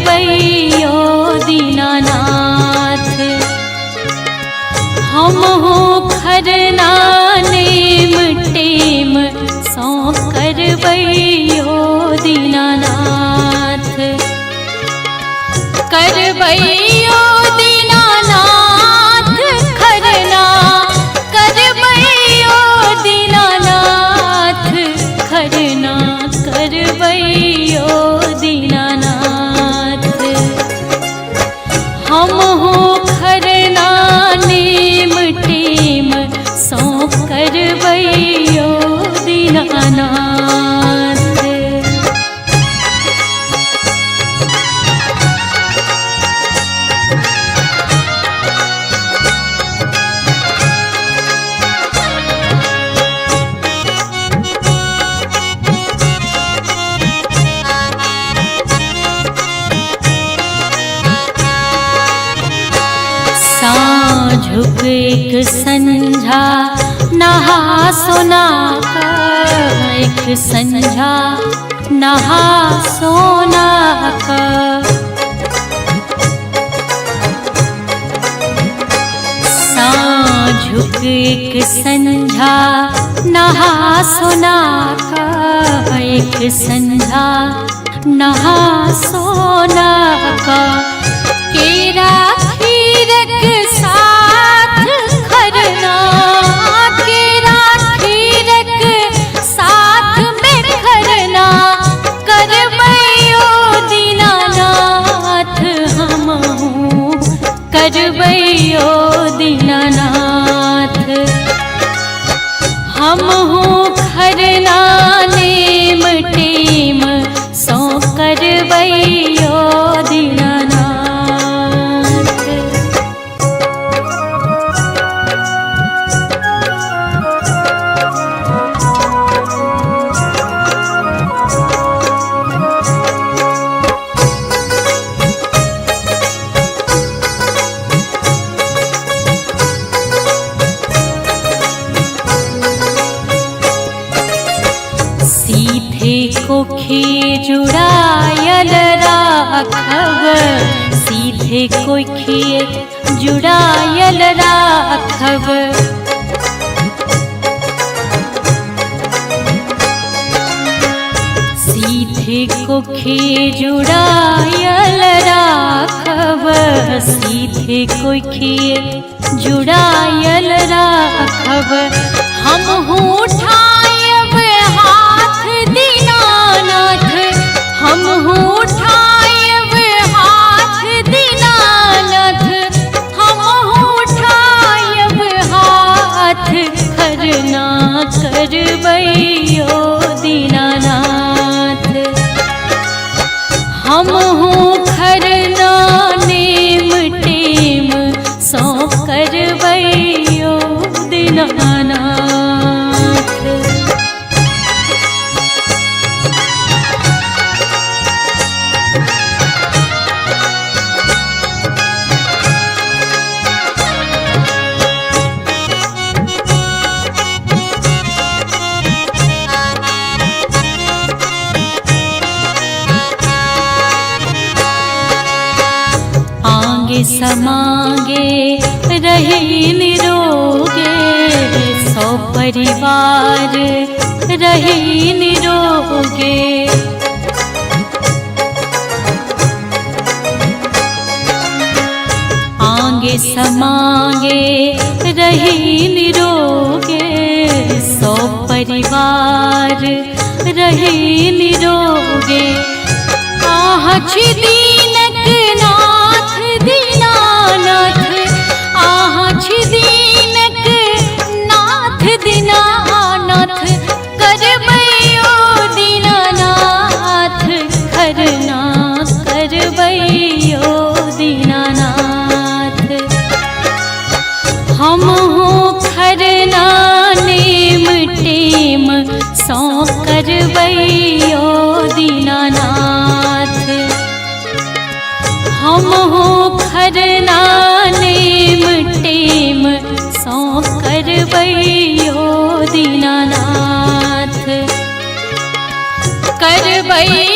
करबैयो दीनानाथ। हम हो खरना नेम टेम सौ करबैयो दीनानाथ। करबैयो दीनानाथ खरना करबैयो दीनानाथ। खरना करबैयो दीनानाथ। हम हो खरना नेम टेम सौ करबैयो दीनानाथ। साँझुक एक संझा नहा सोना का। एक संझा नहा सोना का। साँझुक एक संझा नहा सोना का। एक संझा नहा सोना का। केरा खीरक साथ खरना केरा खीरक साथ में खरना करबैयो दीनानाथ। हमहू करबैयो दीनानाथ। हमहू खरना नेम टेम सौ करबैयो दीनानाथ। कोखी जुड़ायल राखब। सीधे कोखी जुड़ायल राखब। सीधे कोखी जुड़ायल राखब। सीधे कोखी जुड़ायल राखब। हम उठायब हाथ दीनानाथ। हम उठायब हाथ दीनानाथ। हम उठायब हाथ खरना करबैयो दीनानाथ। हम खरना नेम टेम सौ करबैयो दीनानाथ। आगे समागे रहे निरोगे। सौ परिवार रहे निरोगे। आगे समागे रहे निरोगे। सौ परिवार रहे निरोगे। आहच दीनक नाथ दीनानाथ। आहच दीनक नाथ दीनानाथ। करबैयो दीनानाथ। खरना करबैयो दीनानाथ। हम हो खरना नेम टेम सौ करबैयो दीनानाथ। हम हो खरना नेम टेम सौ करबैयो दीनानाथ। करबै